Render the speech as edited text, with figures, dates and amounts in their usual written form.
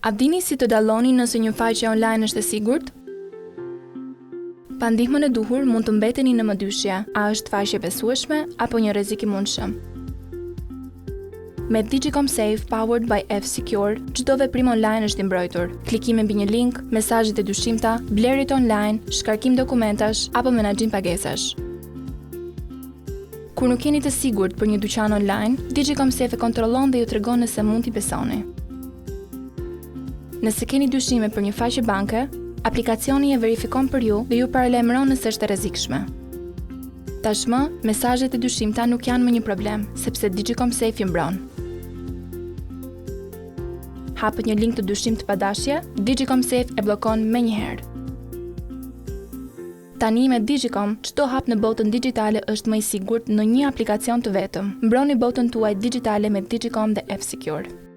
A dini si të dalloni nëse një faqe online është e sigurt? Pa ndihmën e duhur mund të mbeteni në mëdyshje, a është faqe e besueshme apo një rrezik i mundshëm. Me Digicom Safe powered by F-Secure, çdo veprim online është i mbrojtur. Klikime mbi një link, mesazhet e dyshimta, blerjet online, shkarkim dokumentash apo menaxhim pagesash. Kur nuk jeni të sigurt për një dyqan online, Digicom Safe e kontrollon dhe ju tregon nëse mund t'i besoni. Nëse keni dyshime për një faqe banke, aplikacioni e verifikon për ju dhe ju paralajmëron nëse është e rrezikshme. Tashmë, mesazhet e dyshimta nuk janë më një problem, sepse Digicom Safe ju mbron. Hapët një link të dyshimt padashje, Digicom Safe e bllokon menjëherë. Tani me Digicom, çdo hap në botën digjitale është më i sigurt në një aplikacion të vetëm. Mbroni botën tuaj digjitale me Digicom dhe F-Secure.